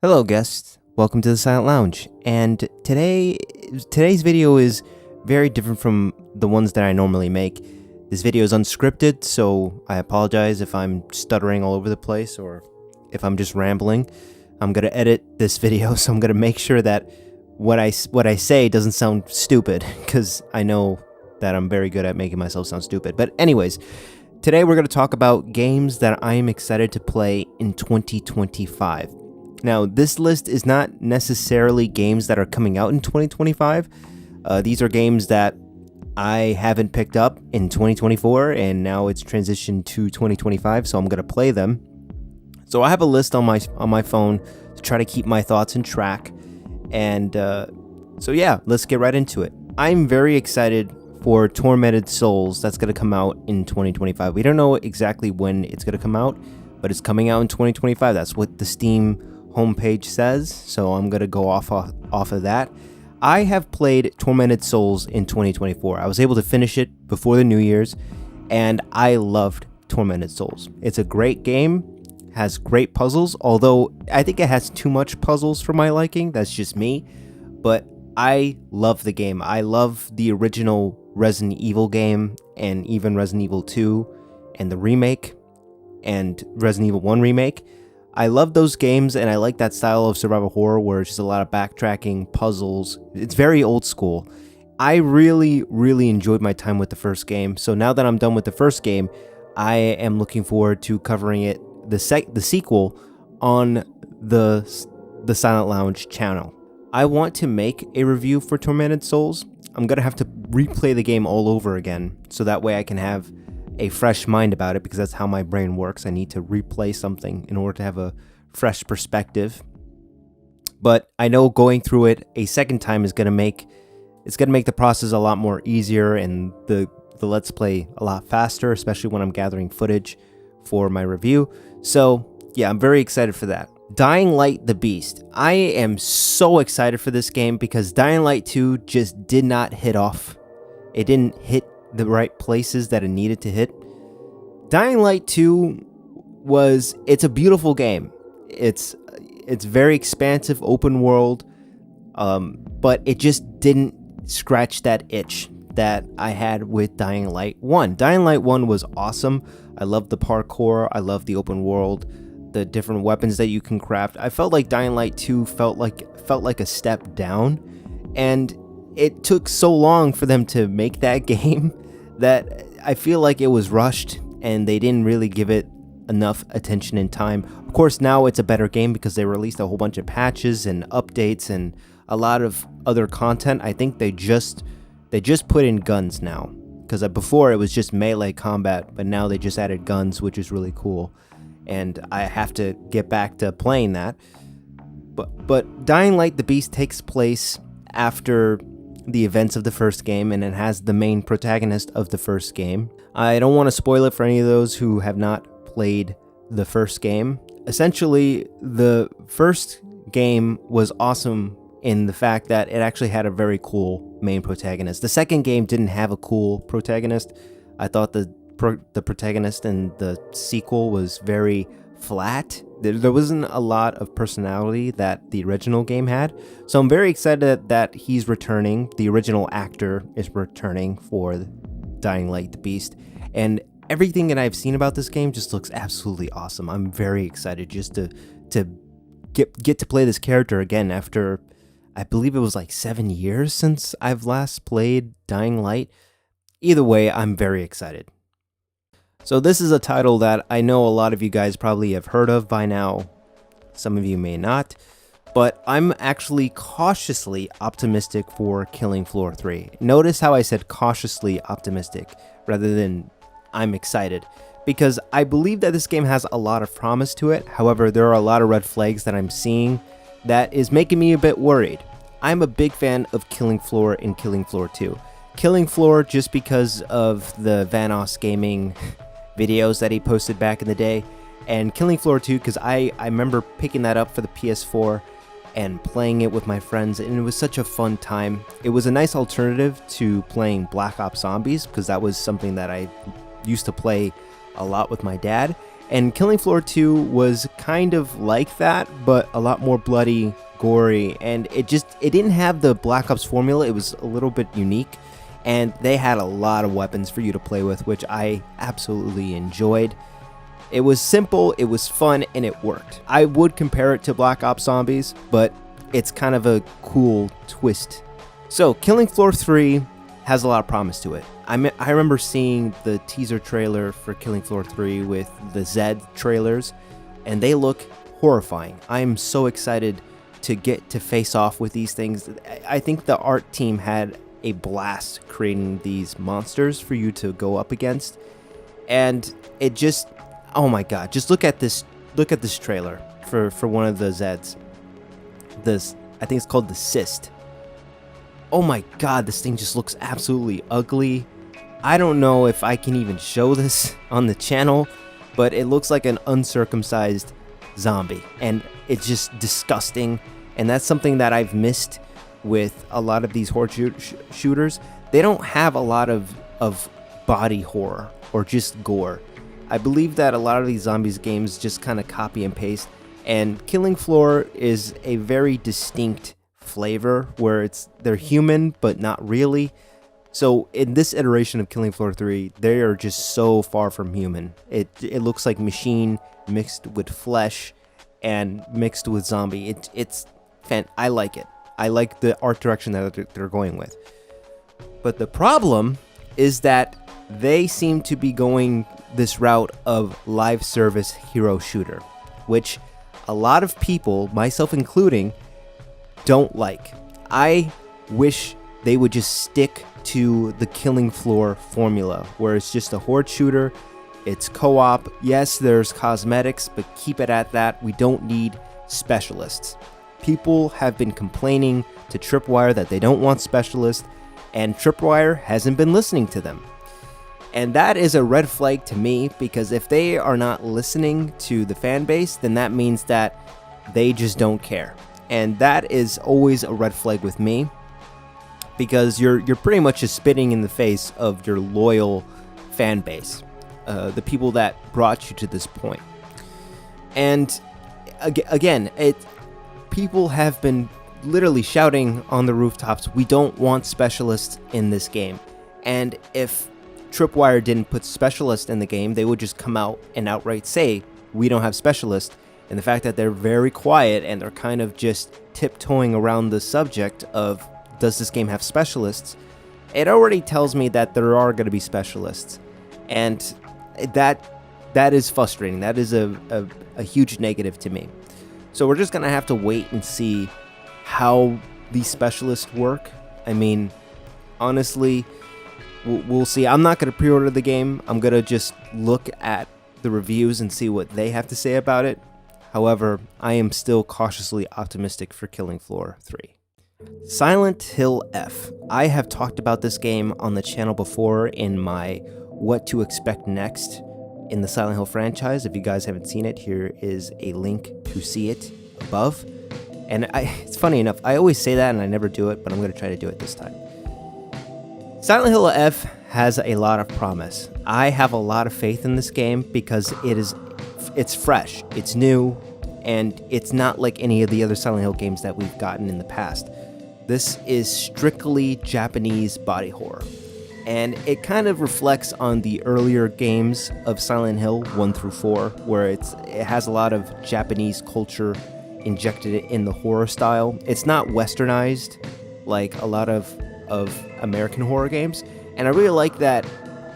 Hello guests, welcome to the Silent Lounge, and today's video is very different from the ones that I normally make. This video is unscripted, so I apologize if I'm stuttering all over the place or if I'm just rambling. I'm gonna edit this video, so I'm gonna make sure that what I say doesn't sound stupid, because I know that I'm very good at making myself sound stupid. But anyways, today we're gonna talk about games that I am excited to play in 2025. Now, this list is not necessarily games that are coming out in 2025. These are games that I haven't picked up in 2024, and now it's transitioned to 2025, so I'm going to play them. So I have a list on my phone to try to keep my thoughts in track. And so yeah, let's get right into it. I'm very excited for Tormented Souls that's going to come out in 2025. We don't know exactly when it's going to come out, but it's coming out in 2025. That's what the Steam homepage says, so I'm gonna go off of that. I have played Tormented Souls in 2024. I was able to finish it before the New Year's, and I loved Tormented Souls. It's a great game, has great puzzles, although I think it has too much puzzles for my liking. That's just me, but I love the game. I love the original Resident Evil game, and even Resident Evil 2 and the remake, and Resident Evil 1 remake. I love those games, and I like that style of survival horror where it's just a lot of backtracking, puzzles. It's very old school. I really enjoyed my time with the first game, so now that I'm done with the first game, I am looking forward to covering it, the sequel, on the Silent Lounge channel. I want to make a review for Tormented Souls. I'm going to have to replay the game all over again, so that way I can have a fresh mind about it, because that's how my brain works. I need to replay something in order to have a fresh perspective. But I know going through it a second time is gonna make the process a lot more easier, and the Let's Play a lot faster, especially when I'm gathering footage for my review. So yeah, I'm very excited for that. Dying Light: The Beast. I am so excited for this game because Dying Light 2 just did not hit off. It didn't hit the right places that it needed to hit. Dying Light 2 it's a beautiful game. It's very expansive, open world, but it just didn't scratch that itch that I had with Dying Light 1. Dying Light 1 was awesome. I loved the parkour, I loved the open world, the different weapons that you can craft. I felt like Dying Light 2 felt like a step down, and it took so long for them to make that game that I feel like it was rushed and they didn't really give it enough attention and time. Of course, now it's a better game because they released a whole bunch of patches and updates and a lot of other content. I think they just put in guns now, because before it was just melee combat, but now they just added guns, which is really cool, and I have to get back to playing that. But Dying Light: The Beast takes place after the events of the first game, and it has the main protagonist of the first game. I don't want to spoil it for any of those who have not played the first game. Essentially, the first game was awesome in the fact that it actually had a very cool main protagonist. The second game didn't have a cool protagonist. I thought the protagonist in the sequel was very flat. There wasn't a lot of personality that the original game had. So I'm very excited that he's returning. The original actor is returning for Dying Light: The Beast. And everything that I've seen about this game just looks absolutely awesome. I'm very excited just to get to play this character again after, I believe it was like 7 years since I've last played Dying Light. Either way, I'm very excited. So this is a title that I know a lot of you guys probably have heard of by now. Some of you may not, but I'm actually cautiously optimistic for Killing Floor 3. Notice how I said cautiously optimistic rather than I'm excited, because I believe that this game has a lot of promise to it. However, there are a lot of red flags that I'm seeing that is making me a bit worried. I'm a big fan of Killing Floor and Killing Floor 2. Killing Floor just because of the Vanoss Gaming videos that he posted back in the day, and Killing Floor 2 because I remember picking that up for the PS4 and playing it with my friends, and it was such a fun time. It was a nice alternative to playing Black Ops Zombies, because that was something that I used to play a lot with my dad, And Killing Floor 2 was kind of like that, but a lot more bloody, gory, and it didn't have the Black Ops formula. It was a little bit unique, and they had a lot of weapons for you to play with, which I absolutely enjoyed. It was simple, it was fun, and it worked. I would compare it to Black Ops Zombies, but it's kind of a cool twist. So, Killing Floor 3 has a lot of promise to it. I remember seeing the teaser trailer for Killing Floor 3 with the Zed trailers, and they look horrifying. I'm so excited to get to face off with these things. I think the art team had a blast creating these monsters for you to go up against, and it just, oh my god, just look at this trailer for one of the Zeds. I think it's called the Cyst. Oh my god, this thing just looks absolutely ugly. I don't know if I can even show this on the channel, but it looks like an uncircumcised zombie, and it's just disgusting. And that's something that I've missed with a lot of these horror shooters. They don't have a lot of body horror or just gore. I believe that a lot of these zombies games just kind of copy and paste, and Killing Floor is a very distinct flavor where they're human but not really. So in this iteration of Killing Floor 3, they are just so far from human. It looks like machine mixed with flesh and mixed with zombie. I like it. I like the art direction that they're going with. But the problem is that they seem to be going this route of live service hero shooter, which a lot of people, myself including, don't like. I wish they would just stick to the Killing Floor formula, where it's just a horde shooter, it's co-op, yes, there's cosmetics, but keep it at that. We don't need specialists. People have been complaining to Tripwire that they don't want specialists, and Tripwire hasn't been listening to them. And that is a red flag to me, because if they are not listening to the fan base, then that means that they just don't care. And that is always a red flag with me, because you're pretty much just spitting in the face of your loyal fan base, the people that brought you to this point. And again, people have been literally shouting on the rooftops, we don't want specialists in this game. And if Tripwire didn't put specialists in the game, they would just come out and outright say, we don't have specialists. And the fact that they're very quiet and they're kind of just tiptoeing around the subject of, does this game have specialists? It already tells me that there are going to be specialists. And that is frustrating. That is a huge negative to me. So we're just going to have to wait and see how these specialists work. I mean, honestly, we'll see. I'm not going to pre-order the game. I'm going to just look at the reviews and see what they have to say about it. However, I am still cautiously optimistic for Killing Floor 3. Silent Hill F. I have talked about this game on the channel before in my What to Expect Next in the Silent Hill franchise. If you guys haven't seen it, here is a link to see it above. And it's funny enough, I always say that and I never do it, but I'm going to try to do it this time. Silent Hill F has a lot of promise. I have a lot of faith in this game because it's fresh, it's new, and it's not like any of the other Silent Hill games that we've gotten in the past. This is strictly Japanese body horror, and it kind of reflects on the earlier games of Silent Hill 1 through 4, where it has a lot of Japanese culture injected in the horror style. It's not westernized like a lot of American horror games, and I really like that.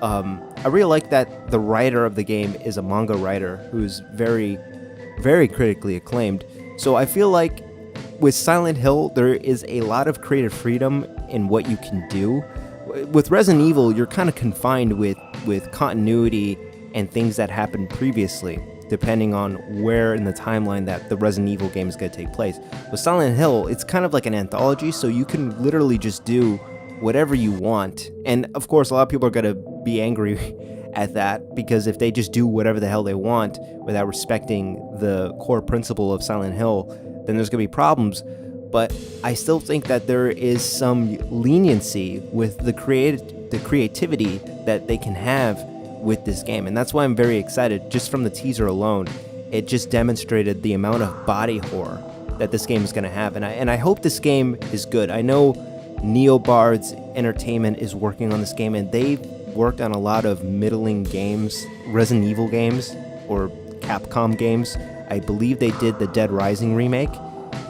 I really like that the writer of the game is a manga writer who's very, very critically acclaimed. So I feel like with Silent Hill, there is a lot of creative freedom in what you can do. With Resident Evil, you're kind of confined with continuity and things that happened previously, depending on where in the timeline that the Resident Evil game is going to take place. With Silent Hill, it's kind of like an anthology, so you can literally just do whatever you want. And of course, a lot of people are going to be angry at that, because if they just do whatever the hell they want without respecting the core principle of Silent Hill, then there's going to be problems. But I still think that there is some leniency with the creativity that they can have with this game, and that's why I'm very excited. Just from the teaser alone, it just demonstrated the amount of body horror that this game is going to have, and I hope this game is good. I know Neobards Entertainment is working on this game, and they've worked on a lot of middling games, Resident Evil games, or Capcom games. I believe they did the Dead Rising remake,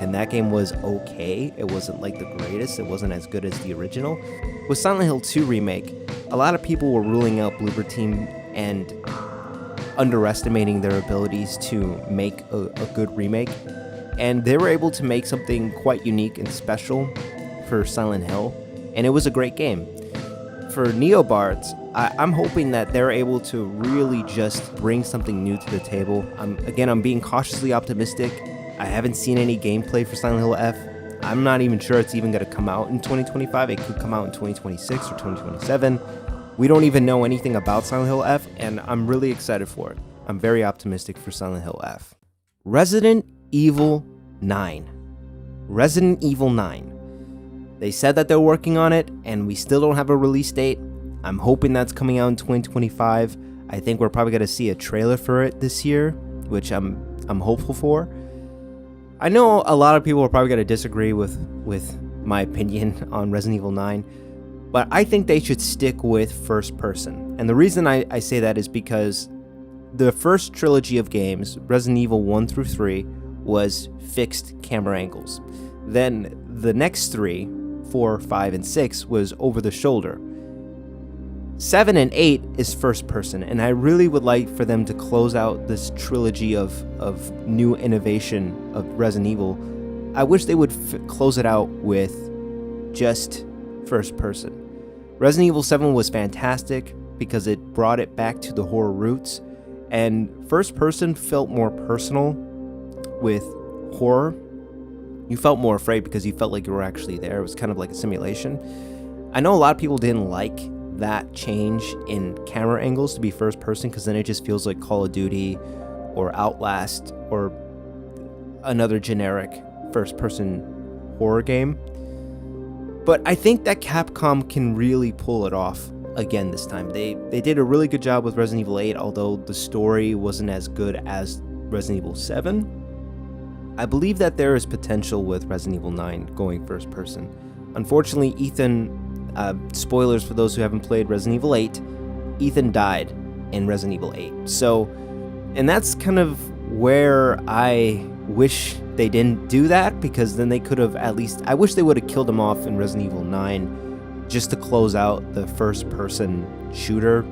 and that game was okay. It wasn't like the greatest. It wasn't as good as the original. With Silent Hill 2 remake, a lot of people were ruling out Bloober Team and underestimating their abilities to make a good remake, and they were able to make something quite unique and special for Silent Hill, and it was a great game. For Neobards, I'm hoping that they're able to really just bring something new to the table. I'm being cautiously optimistic. I haven't seen any gameplay for Silent Hill F. I'm not even sure it's even going to come out in 2025. It could come out in 2026 or 2027. We don't even know anything about Silent Hill F, and I'm really excited for it. I'm very optimistic for Silent Hill F. Resident Evil 9. Resident Evil 9. They said that they're working on it, and we still don't have a release date. I'm hoping that's coming out in 2025. I think we're probably going to see a trailer for it this year, which I'm hopeful for. I know a lot of people are probably going to disagree with my opinion on Resident Evil 9, but I think they should stick with first person. And the reason I say that is because the first trilogy of games, Resident Evil 1 through 3, was fixed camera angles. Then the next 3, 4, 5, and 6 was over the shoulder. 7 and 8 is first person, and I really would like for them to close out this trilogy of new innovation of Resident Evil. I wish they would close it out with just first person. Resident Evil 7 was fantastic because it brought it back to the horror roots, and first person felt more personal with horror. You felt more afraid because you felt like you were actually there. It was kind of like a simulation. I know a lot of people didn't like that change in camera angles to be first person because then it just feels like Call of Duty or Outlast or another generic first person horror game. But I think that Capcom can really pull it off again this time. They did a really good job with Resident Evil 8, although the story wasn't as good as Resident Evil 7. I believe that there is potential with Resident Evil 9 going first person. Unfortunately, Ethan, spoilers for those who haven't played Resident Evil 8, Ethan died in Resident Evil 8. So, and that's kind of where I wish they didn't do that, because then they could have at least, I wish they would have killed him off in Resident Evil 9 just to close out the first person shooter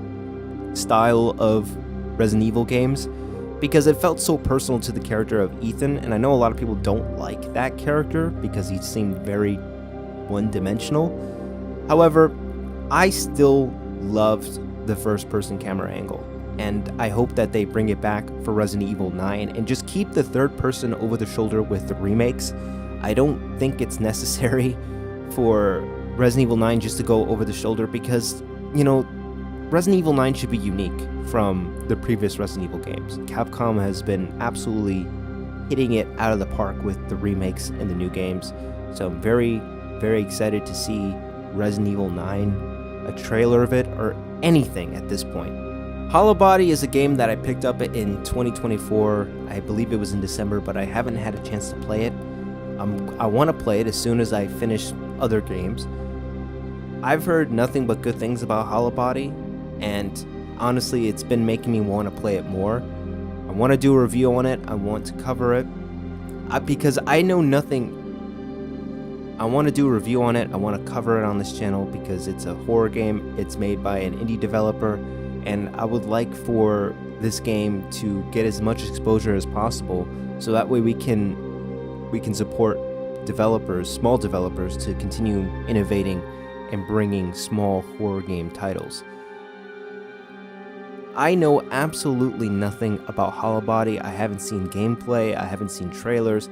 style of Resident Evil games, because it felt so personal to the character of Ethan, and I know a lot of people don't like that character because he seemed very one-dimensional. However, I still loved the first-person camera angle, and I hope that they bring it back for Resident Evil 9 and just keep the third person over the shoulder with the remakes. I don't think it's necessary for Resident Evil 9 just to go over the shoulder because, you know, Resident Evil 9 should be unique from the previous Resident Evil games. Capcom has been absolutely hitting it out of the park with the remakes and the new games, so I'm very, very excited to see Resident Evil 9, a trailer of it, or anything at this point. Hollow Body is a game that I picked up in 2024. I believe it was in December, but I haven't had a chance to play it. I want to play it as soon as I finish other games. I've heard nothing but good things about Hollow Body, and honestly, it's been making me want to play it more. I want to do a review on it. I want to cover it because I know nothing. I want to do a review on it. I want to cover it on this channel because it's a horror game. It's made by an indie developer, and I would like for this game to get as much exposure as possible, so that way we can support developers, small developers, to continue innovating and bringing small horror game titles. I know absolutely nothing about Hollow Body. I haven't seen gameplay. I haven't seen trailers.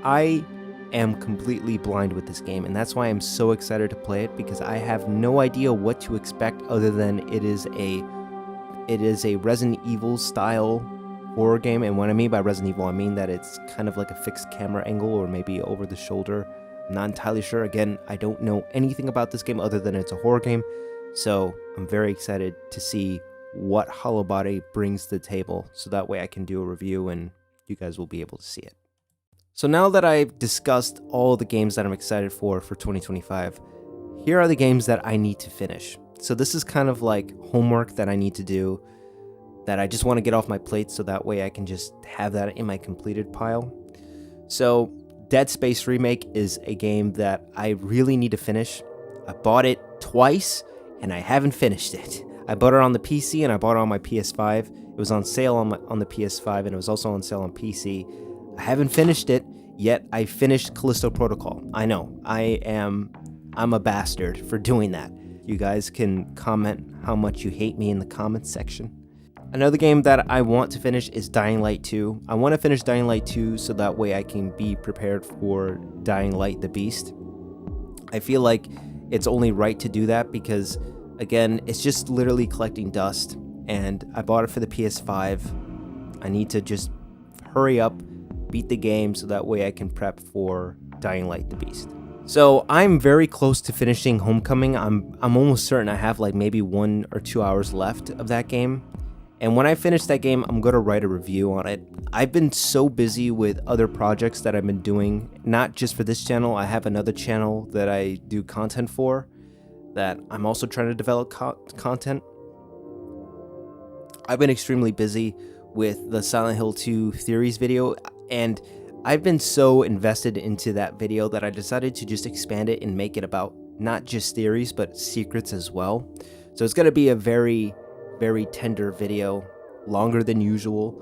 I am completely blind with this game, and that's why I'm so excited to play it, because I have no idea what to expect other than it is a Resident Evil style horror game. And what I mean by Resident Evil, I mean that it's kind of like a fixed camera angle or maybe over the shoulder. I'm not entirely sure. Again, I don't know anything about this game other than it's a horror game, so I'm very excited to see what Hollow Body brings to the table, so that way I can do a review and you guys will be able to see it. So now that I've discussed all the games that I'm excited for 2025, here are the games that I need to finish. So this is kind of like homework that I need to do, that I just want to get off my plate, so that way I can just have that in my completed pile. So Dead Space Remake is a game that I really need to finish. I bought it twice and I haven't finished it. I bought it on the PC and I bought it on my PS5. It was on sale on the PS5 and it was also on sale on PC. I haven't finished it, yet I finished Callisto Protocol. I know, I'm a bastard for doing that. You guys can comment how much you hate me in the comments section. Another game that I want to finish is Dying Light 2. I want to finish Dying Light 2 so that way I can be prepared for Dying Light the Beast. I feel like it's only right to do that because, again, it's just literally collecting dust, and I bought it for the PS5. I need to just hurry up, beat the game, so that way I can prep for Dying Light the Beast. So I'm very close to finishing Homecoming. I'm almost certain I have like maybe 1 or 2 hours left of that game. And when I finish that game, I'm going to write a review on it. I've been so busy with other projects that I've been doing, not just for this channel. I have another channel that I do content for, that I'm also trying to develop content. I've been extremely busy with the Silent Hill 2 theories video, and I've been so invested into that video that I decided to just expand it and make it about not just theories, but secrets as well. So it's going to be a very tender video, longer than usual,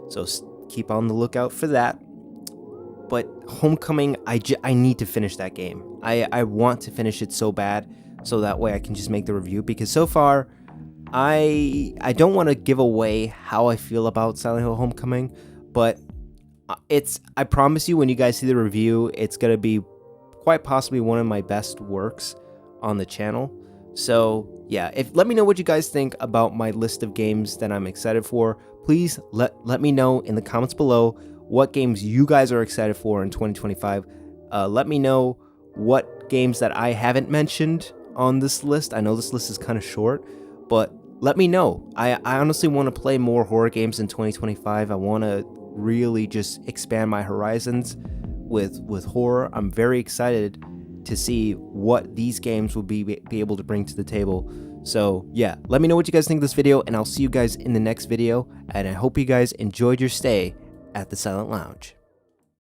so keep on the lookout for that. But Homecoming, I need to finish that game. I want to finish it so bad, so that way I can just make the review, because so far I don't want to give away how I feel about Silent Hill Homecoming, but I promise you, when you guys see the review, it's gonna be quite possibly one of my best works on the channel. So yeah, let me know what you guys think about my list of games that I'm excited for. Please let me know in the comments below what games you guys are excited for in 2025. Let me know what games that I haven't mentioned on this list. I know this list is kind of short, but let me know. I honestly want to play more horror games in 2025. I want to really just expand my horizons with horror. I'm very excited to see what these games will be able to bring to the table. So yeah, let me know what you guys think of this video, and I'll see you guys in the next video, and I hope you guys enjoyed your stay at the Silent Lounge.